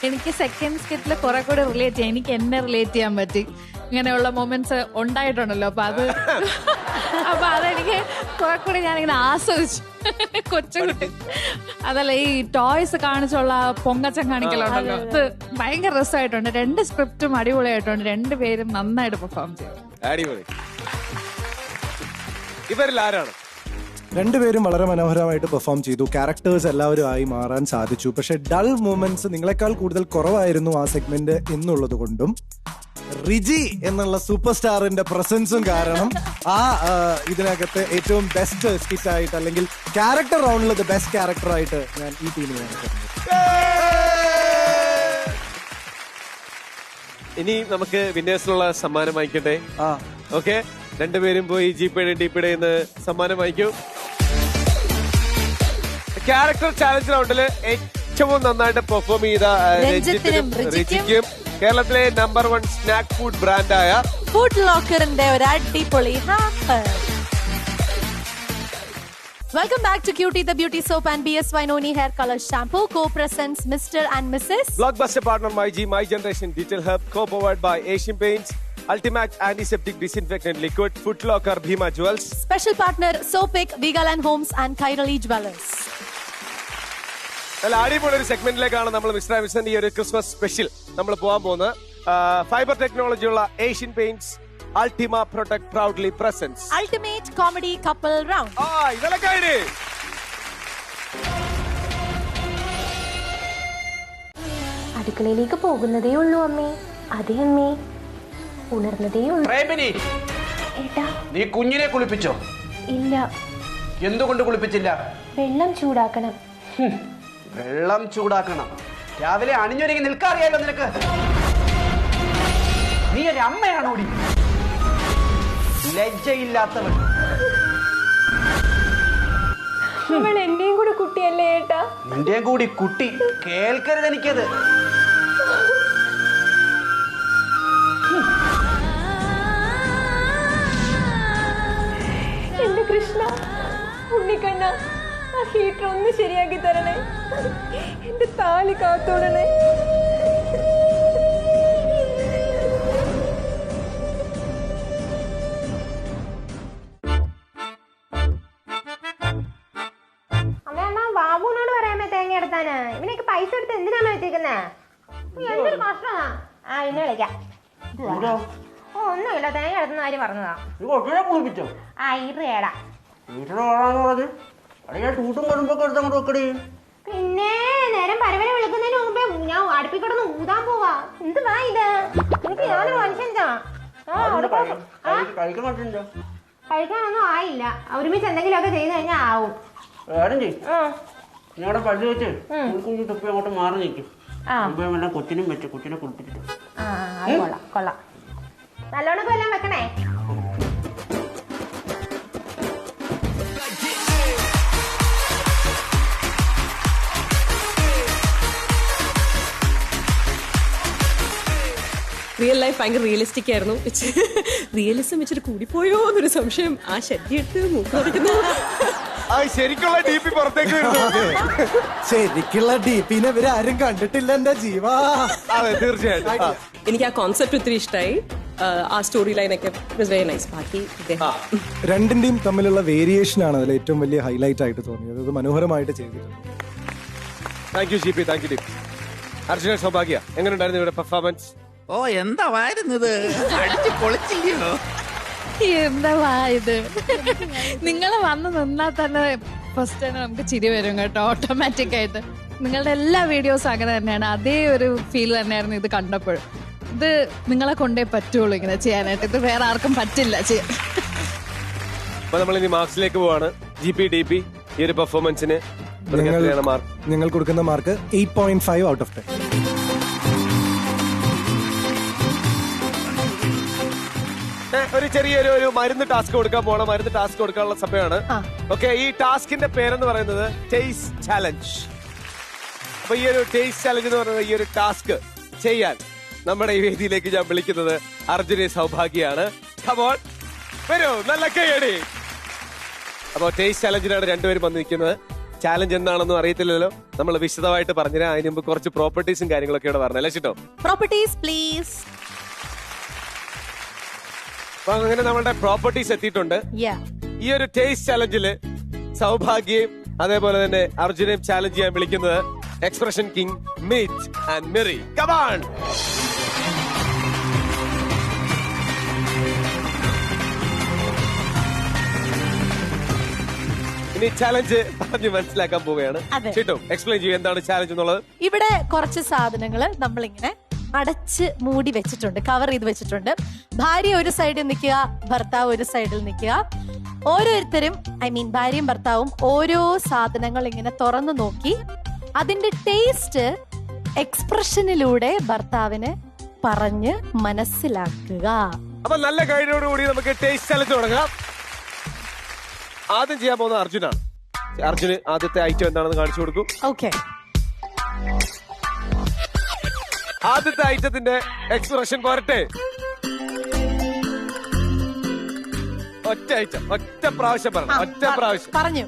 എനിക്ക് സെക്കൻഡ് സ്കിറ്റിൽ കുറെ കൂടെ റിലേറ്റ് ചെയ്യാം. എനിക്ക് എന്നെ റിലേറ്റ് ചെയ്യാൻ പറ്റി. ഇങ്ങനെയുള്ള മൊമെന്റ്സ് ഉണ്ടായിട്ടുണ്ടല്ലോ. അപ്പൊ അതെനിക്ക് കുറെ കൂടെ ഞാനിങ്ങനെ ആസ്വദിച്ചു. കൊച്ചുകുട്ടി അതല്ല, ഈ ടോയ്സ് കാണിച്ചുള്ള പൊങ്ങച്ചം കാണിക്കലുണ്ടല്ലോ, അത് ഭയങ്കര രസമായിട്ടുണ്ട്. 2 സ്ക്രിപ്റ്റും അടിപൊളിയായിട്ടുണ്ട്. 2 പേരും നന്നായിട്ട് പെർഫോം ചെയ്തു. അടിപൊളി. ഇവരിൽ ആരാണ്? രണ്ടുപേരും വളരെ മനോഹരമായിട്ട് പെർഫോം ചെയ്തു. ക്യാരക്ടേഴ്സ് എല്ലാവരും ആയി മാറാൻ സാധിച്ചു. പക്ഷെ ഡൾ മൂമെന്റ്സ് നിങ്ങളെക്കാൾ കൂടുതൽ കുറവായിരുന്നു ആ സെഗ്മെന്റ് എന്നുള്ളത് കൊണ്ടും റിജി എന്നുള്ള സൂപ്പർ സ്റ്റാറിന്റെ പ്രസൻസും കാരണം ആ ഇതിനകത്ത് ഏറ്റവും ബെസ്റ്റ് സ്കിറ്റ് ആയിട്ട് അല്ലെങ്കിൽ ക്യാരക്ടർ റൗണ്ടിൽ ബെസ്റ്റ് ക്യാരക്ടർ ആയിട്ട് ഞാൻ ഈ ടീമിനെ. ഇനി നമുക്ക് വിന്നേഴ്സിനുള്ള സമ്മാനം വാങ്ങിക്കട്ടെ. ഓക്കെ, രണ്ടുപേരും പോയി ജിപേടെ സമ്മാനം വാങ്ങിക്കൂ. ക്യാരക്ടർ ചാലഞ്ച് റൗണ്ടില് ഏറ്റവും നന്നായിട്ട് പെർഫോം ചെയ്ത രഞ്ജിത്തിനും റിജിക്കും കേരളത്തിലെ നമ്പർ 1 സ്നാക്ക് ഫുഡ് ബ്രാൻഡായ ഫുഡ് ലോക്കറിന്റെ ഒരു അടിപൊളി Harper. Welcome back to Cutie the Beauty Soap and BS Vinoni Hair Color Shampoo. Co-presents Mr. and Mrs. Blockbuster partner MyG, My Generation Detail Hub. Co-powered by Asian Paints, Ultimate Antiseptic Disinfectant Liquid, Foot Locker, Bhima Jewels. Special partner Sopic, Vigaland Homes and Kairali Jewelers. നല്ല അടിപൊളി ഒരു സെഗ്മെന്റിലേക്കാണ് നമ്മൾ mister mister ഈ ഒരു Christmas special നമ്മൾ പോകാൻ പോകുന്നത്. Fibre technology ഉള്ള Asian paints Ultima Protect proudly presents Ultimate Comedy Couple Round. അടുക്കളയിലേക്ക് പോകുന്നതേ ഉള്ളൂ അമ്മേ. അതെ അമ്മേ, ഉണർന്നതേ ഉള്ളൂ. ഏട്ടാ, നീ കുഞ്ഞിനെ കുളിപ്പിച്ചോ? ഇല്ല. എന്തുകൊണ്ട് കുളിപ്പിച്ചില്ല? വെള്ളം ചൂടാക്കണം. വെള്ളം ചൂടാക്കണം. രാവിലെ അണിഞ്ഞൊരുങ്ങി നിൽക്കാറിയാലോ നിനക്ക്. നീ ഒരു അമ്മയാണോടി? ലജ്ജയില്ലാത്തവൻ. അവൾ എന്റെയും കൂടി കുട്ടിയല്ലേ ഏട്ടാ? നിന്റെയും കൂടി കുട്ടി. കേൾക്കരുത് എനിക്കത്. എന്റെ കൃഷ്ണ, ഉണ്ണിക്കണ്ണ, ആ ഹീറ്റർ ഒന്ന് ശരിയാക്കി തരണേ. എന്റെ താലി കാത്തോടണേ. ബാബുനോട് പറയാമേ തേങ്ങ എടുത്താന്. ഇവനൊക്കെ പൈസ എടുത്ത് എന്തിനാണ് വെച്ചേക്കുന്നേ? എന്തൊരു കഷ്ടമാ. ആ ഇന്ന് വിളിക്കാം. ഒന്നുമില്ല, തേങ്ങ എടുത്തുന്ന കാര്യം പറഞ്ഞതാ. ആ ഇറേടാ. പിന്നെ നേരം പരവനെ വിളിക്കുന്നതിന് മുമ്പേ ഞാൻ അടുപ്പിക്കടന്ന് ഊതാൻ പോവാ. എന്തുവാ ഇത്? എനിക്ക് ഞാനൊരു മനുഷ്യനാ. കഴിക്കാനൊന്നും ആയില്ല. ഒരുമിച്ച് എന്തെങ്കിലുമൊക്കെ ചെയ്ത് കഴിഞ്ഞാൽ ആവും. ഞങ്ങളുടെ പള്ളി വെച്ച് കുഞ്ഞു തുപ്പി അങ്ങോട്ട് മാറി നിൽക്കും. എല്ലാം കൊച്ചിനും വെച്ച് കുച്ചിനെ കുളിപ്പിച്ചിട്ട്. കൊള്ളാം കൊള്ളാം. നല്ലോണം എല്ലാം വെക്കണേ. റിയൽ ലൈഫ് ഭയങ്കര റിയലിസ്റ്റിക് ആയിരുന്നു. റിയലിസം വെച്ചിട്ട് കൂടിപ്പോയോ എന്നൊരു സംശയം. ആ ഷഡ്ഡി എടുത്ത് മൂക്ക് വരയ്ക്കുന്നു. ശരിക്കുള്ള ഡി.പി പുറത്തേക്ക് ശരിക്കുള്ള ഡി.പിനെ ഇവരാരും കണ്ടിട്ടില്ല എന്റെ ജീവാ. അതെ, തീർച്ചയായിട്ടും. എനിക്ക് ആ കോൺസെപ്റ്റ് ഒത്തിരി ഇഷ്ടമായി. ആ സ്റ്റോറി ലൈനൊക്കെ വെരി നൈസ്. ബാക്കി രണ്ടിന്റെയും തമ്മിലുള്ള വേരിയേഷൻ ആണ് അതിൽ ഏറ്റവും വലിയ ഹൈലൈറ്റ് ആയിട്ട് തോന്നിയത്. അത് മനോഹരമായിട്ട് ചെയ്തിട്ടുണ്ട്. Thank you GP. Thank you. അർജുന, സൗഭാഗ്യ, എങ്ങനെയുണ്ടായിരുന്നു ഇവിടെ പെർഫോമൻസ്? ഓ, എന്താ വായിരുന്നത്? അടിച്ചു പൊളിച്ചില്ലയോ? എന്താ ഇത്? നിങ്ങൾ വന്ന് നിന്നാൽ തന്നെ ഫസ്റ്റ് തന്നെ നമുക്ക് ചിരി വരും കേട്ടോ, ഓട്ടോമാറ്റിക് ആയിട്ട്. നിങ്ങളുടെ എല്ലാ വീഡിയോസും അങ്ങനെ തന്നെയാണ്. അതേ ഒരു ഫീൽ തന്നെയായിരുന്നു ഇത് കണ്ടപ്പോൾ. ഇത് നിങ്ങളെ കൊണ്ടേ പറ്റുള്ളൂ ഇങ്ങനെ ചെയ്യാനായിട്ട്. ഇത് വേറെ ആർക്കും പറ്റില്ല ചെയ്യാൻ. അപ്പൊ നമ്മൾ ഇനി മാർക്സിലേക്ക് പോവാണ്. ജി.പി. ഡി.പി. ഈ ഒരു പെർഫോമൻസിന് ഞങ്ങൾ കൊടുക്കുന്ന മാർക്ക് 8.5 ഔട്ട് ഓഫ് 10. ഒരു ചെറിയൊരു മരുന്ന് ടാസ്ക് കൊടുക്കാൻ പോകണം. മരുന്ന് ടാസ്ക് കൊടുക്കാനുള്ള സമയമാണ്. ഓക്കെ, ഈ ടാസ്കിന്റെ പേരെന്ന് പറയുന്നത് ടേസ്റ്റ് ചാലഞ്ച്. അപ്പൊ ഈ ഒരു ടേസ്റ്റ് ചാലഞ്ച് എന്ന് പറയുന്നത്, ഈ ഒരു ടാസ്ക് ചെയ്യാൻ നമ്മുടെ ഈ വേദിയിലേക്ക് ഞാൻ വിളിക്കുന്നത് അർജുനെ, സൗഭാഗ്യയാണ്. കമോൺ, വരൂ, നല്ല കൈയടി. അപ്പൊ ടേസ്റ്റ് ചാലഞ്ചിനാണ് രണ്ടുപേരും വന്നിരിക്കുന്നത്. ചാലഞ്ച് എന്താണെന്നും അറിയത്തില്ലല്ലോ, നമ്മൾ വിശദമായിട്ട് പറഞ്ഞുതരാം. അതിന് മുമ്പ് കുറച്ച് പ്രോപ്പർട്ടീസും കാര്യങ്ങളൊക്കെ ഇവിടെ പറഞ്ഞല്ലേ ചിട്ടോ? Properties please. അപ്പൊ അങ്ങനെ നമ്മുടെ പ്രോപ്പർട്ടീസ് എത്തിയിട്ടുണ്ട്. ഈ ഒരു ടേസ്റ്റ് ചാലഞ്ചില് സൗഭാഗ്യയും അതേപോലെ തന്നെ അർജുനെയും ചാലഞ്ച് ചെയ്യാൻ വിളിക്കുന്നത് expression king meet and merry. Come on. ഇനി ചാലഞ്ച് പറഞ്ഞ് മനസ്സിലാക്കാൻ പോവുകയാണ്. ചേട്ടോ, എക്സ്പ്ലെയിൻ ചെയ്യും എന്താണ് ചാലഞ്ച് എന്നുള്ളത്. ഇവിടെ കുറച്ച് സാധനങ്ങള് നമ്മളിങ്ങനെ അടച്ച് മൂടി വെച്ചിട്ടുണ്ട്, കവർ ചെയ്ത് വെച്ചിട്ടുണ്ട്. ഭാര്യ ഒരു സൈഡിൽ നിൽക്കുക, ഭർത്താവ് ഒരു സൈഡിൽ നിൽക്കുക. ഓരോരുത്തരും, ഭാര്യയും ഭർത്താവും ഓരോ സാധനങ്ങൾ ഇങ്ങനെ തുറന്നു നോക്കി അതിന്റെ ടേസ്റ്റ് എക്സ്പ്രഷനിലൂടെ ഭർത്താവിന് പറഞ്ഞ് മനസ്സിലാക്കുക. അപ്പൊ നല്ല കൈയോടുകൂടി നമുക്ക് ടേസ്റ്റ് ചാലഞ്ച് തുടങ്ങാം. ആദ്യം ചെയ്യാൻ പോകുന്നത് അർജുനാണ്. അർജുന് ആദ്യത്തെ ഐറ്റം എന്താണെന്ന് കാണിച്ചു കൊടുക്കും. ഓക്കെ, ആദ്യത്തെ ഐറ്റത്തിന്റെ എക്സ്പ്രഷൻ പോരട്ടെ. ഒറ്റ ഐറ്റം, ഒറ്റ പ്രാവശ്യം പറഞ്ഞു. ഒറ്റ പ്രാവശ്യം പറഞ്ഞു.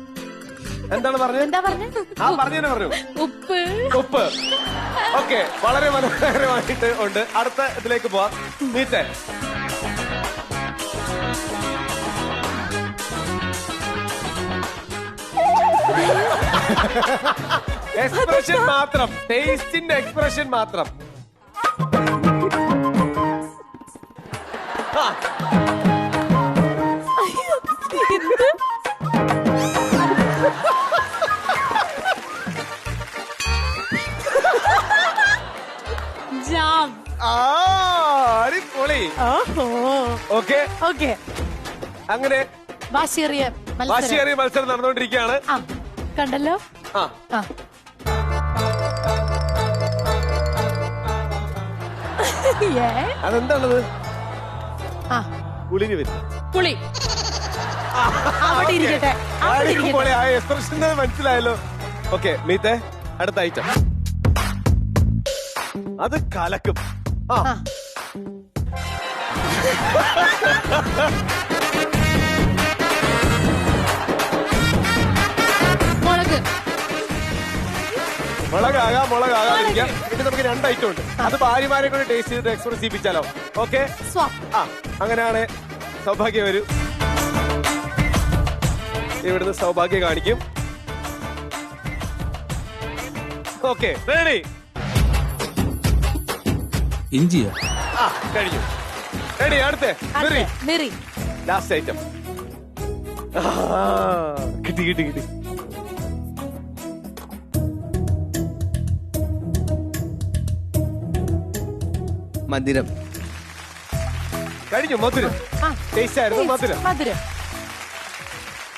എന്താണ് പറഞ്ഞത്? എന്താ പറഞ്ഞു? ആ പറഞ്ഞു പറഞ്ഞു. ഉപ്പ്. ഉപ്പ്. ഓക്കെ, വളരെ മനോഹരമായിട്ട് ഉണ്ട്. അടുത്ത ഇതിലേക്ക് പോവാം. മീറ്റ്. എക്സ്പ്രഷൻ മാത്രം, ടേസ്റ്റിന്റെ എക്സ്പ്രഷൻ മാത്രം. ജാം. അടിപൊളി. ഓക്കെ ഓക്കെ, അങ്ങനെ വാശിയേറിയ മത്സരം നടന്നുകൊണ്ടിരിക്കുകയാണ്. കണ്ടല്ലോ. അതെന്താണത്? പുളിന് വരും. പുളി എക്സ്പ്രഷൻ മനസ്സിലായല്ലോ. ഓക്കെ മീത്തെ, അടുത്ത ഐറ്റം. അത് കലക്കും. മുളകാകാതിരിക്കാം. ഇനി നമുക്ക് 2 ഐറ്റം ഉണ്ട്. അത് ഭാര്യമാരെ കൂടി ടേസ്റ്റ് ചെയ്ത് എക്സ്പ്രസ് ചെയ്യിപ്പിച്ചാലോ? ഓക്കെ, അങ്ങനെയാണ്. സൗഭാഗ്യം വരൂ. ഇവിടുന്ന് സൗഭാഗ്യം കാണിക്കും. Okay, ready? ഇഞ്ചിയോ? കഴിഞ്ഞു. റെഡി? അടുത്ത മിറി. Last item. കിട്ടി. മധുരം കഴിഞ്ഞു. മധുരം ടേസ്റ്റ് ആയിരുന്നു. മധുരം.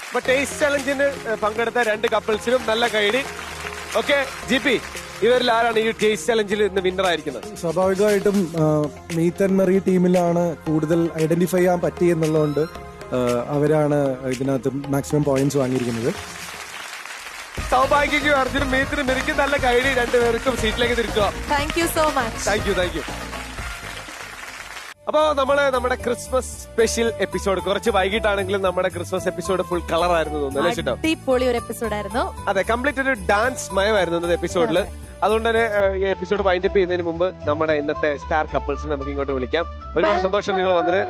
അപ്പൊ ടേസ്റ്റ് ചലഞ്ചിന് പങ്കെടുത്ത 2 കപ്പിൾസിനും നല്ല കൈഡി. ഓക്കെ, GP, ഇവരിൽ ആരാണ് ഈ ടേസ്റ്റ് ചലഞ്ചിൽ ഇന്ന് വിന്നർ ആയിരിക്കുന്നത്? സ്വാഭാവികമായിട്ടും മീത്ത് ആൻഡ് മെറി ടീമിലാണ് കൂടുതൽ ഐഡന്റിഫൈ ചെയ്യാൻ പറ്റിയെന്നുള്ളതുകൊണ്ട് അവരാണ് ഇതിനകത്ത് മാക്സിമം പോയിന്റ്സ് വാങ്ങിയിരിക്കുന്നത്. സൗഭാഗ്യക്കും അർജുനും മീത്തിനും മെറിക്കും നല്ല കൈഡി. 2 പേർക്കും സീറ്റിലേക്ക് തിരിക്കുക. Thank you so much. Thank you. അപ്പോ നമ്മുടെ ക്രിസ്മസ് സ്പെഷ്യൽ എപ്പിസോഡ് കുറച്ച് വൈകിട്ടാണെങ്കിലും നമ്മുടെ ക്രിസ്മസ് എപ്പിസോഡ് ഫുൾ കളർ ആയിരുന്നു തോന്നുന്നു. അടിപൊളി ഒരു എപ്പിസോഡായിരുന്നു. അതെ, കംപ്ലീറ്റ് ഒരു ഡാൻസ് മയമായിരുന്നു എപ്പിസോഡിൽ. അതുകൊണ്ട് തന്നെ ഈ എപ്പിസോഡ് വൈൻഡപ്പ് ചെയ്യുന്നതിന് മുമ്പ് നമ്മുടെ ഇന്നത്തെ സ്റ്റാർ കപ്പിൾസിനെ നമുക്ക് ഇങ്ങോട്ട് വിളിക്കാം. ഒരുപാട് സന്തോഷം നിങ്ങൾ വന്നിട്ട്.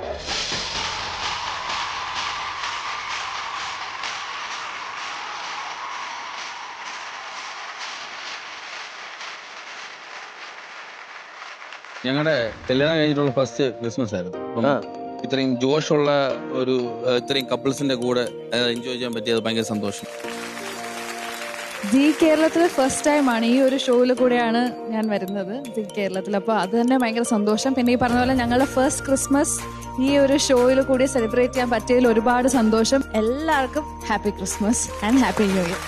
ഞങ്ങളുടെ കല്യാണം കഴിഞ്ഞിട്ടുള്ള ഫസ്റ്റ് ക്രിസ്മസ് ആയിരുന്നു. അപ്പം ഇത്രയും ജോഷുള്ള ഒരു ഇത്രയും കപ്പിൾസിന്റെ കൂടെ എൻജോയ് ചെയ്യാൻ പറ്റിയത് ഭയങ്കര സന്തോഷം. ജി കേരളത്തിൽ ഫസ്റ്റ് ടൈമാണ് ഈ ഒരു ഷോയിൽ കൂടെയാണ് ഞാൻ വരുന്നത് ജി കേരളത്തിൽ. അപ്പോൾ അത് തന്നെ ഭയങ്കര സന്തോഷം. പിന്നെ ഈ പറഞ്ഞ പോലെ ഞങ്ങളുടെ ഫസ്റ്റ് ക്രിസ്മസ് ഈ ഒരു ഷോയിൽ കൂടി സെലിബ്രേറ്റ് ചെയ്യാൻ പറ്റിയതിൽ ഒരുപാട് സന്തോഷം. എല്ലാവർക്കും happy Christmas and happy new year.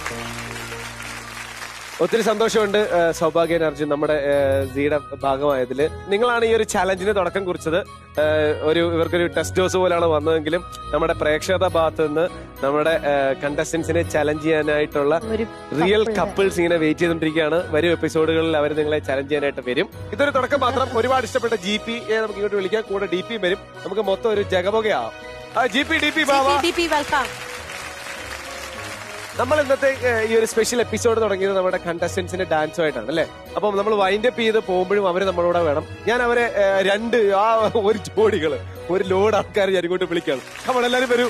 ഒത്തിരി സന്തോഷമുണ്ട് സൗഭാഗ്യൻ അർജുൻ നമ്മുടെ സിയുടെ ഭാഗമായതിൽ. നിങ്ങളാണ് ഈ ഒരു ചാലഞ്ചിന് തുടക്കം കുറിച്ചത്. ഇവർക്കൊരു ടെസ്റ്റ് ഡോസ് പോലെയാണ് വന്നതെങ്കിലും നമ്മുടെ പ്രേക്ഷകരുടെ ഭാഗത്ത് നിന്ന് നമ്മുടെ കണ്ടസ്റ്റൻസിനെ ചലഞ്ച് ചെയ്യാനായിട്ടുള്ള റിയൽ കപ്പിൾസ് ഇങ്ങനെ വെയിറ്റ് ചെയ്തുകൊണ്ടിരിക്കുകയാണ്. വരും എപ്പിസോഡുകളിൽ അവർ നിങ്ങളെ ചലഞ്ച് ചെയ്യാനായിട്ട് വരും. ഇതൊരു തുടക്കം മാത്രം. ഒരുപാട് ഇഷ്ടപ്പെട്ട GP നമുക്ക് ഇങ്ങോട്ട് വിളിക്കാം. കൂടെ DP വരും. നമുക്ക് മൊത്തം ഒരു ജഗബോഗയാവും. DP welcome. നമ്മൾ ഇന്നത്തെ ഈ ഒരു സ്പെഷ്യൽ എപ്പിസോഡ് തുടങ്ങിയത് നമ്മുടെ കണ്ടസ്റ്റൻസിന്റെ ഡാൻസുമായിട്ടാണ് അല്ലെ. അപ്പം നമ്മൾ വൈൻഡപ്പ് ചെയ്ത് പോകുമ്പോഴും അവര് നമ്മളോട് വേണം. ഞാൻ അവരെ ഒരു ജോഡികള് ഒരു ലോഡ് ആൾക്കാർ ഞാൻ ഇങ്ങോട്ട് വിളിക്കാണ്. നമ്മളെല്ലാരും വരൂ.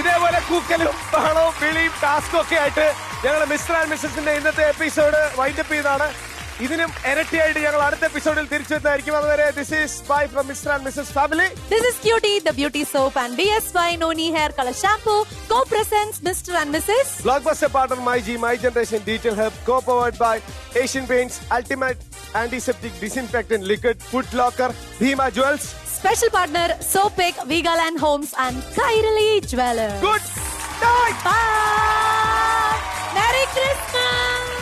ഇതേപോലെ കൂക്കലും ബഹളവും വിളിയും ടാസ്കും ഒക്കെ ആയിട്ട് ഞങ്ങൾ മിസ്റ്റർ ആൻഡ് മിസ്സസിന്റെ ഇന്നത്തെ എപ്പിസോഡ് വൈൻഡപ്പ് ചെയ്താണ്. ഇതിനും ഇരട്ടിയായിട്ട് ഞങ്ങൾ അടുത്ത എപ്പിസോഡിൽ തിരിച്ചു വരുന്നതായിരിക്കും. അതുവരെ this is bye from mister and missus family. This is cutie the beauty soap and BSY നോനി hair colour shampoo co presents mister and missus. Blockbuster partner my generation detail help co powered by Asian paints ultimate antiseptic disinfectant liquid food locker Bhima jewels. Special partner Sopic, Vigaland Homes and Kairali Jewelers. Good night. Bye. Merry Christmas.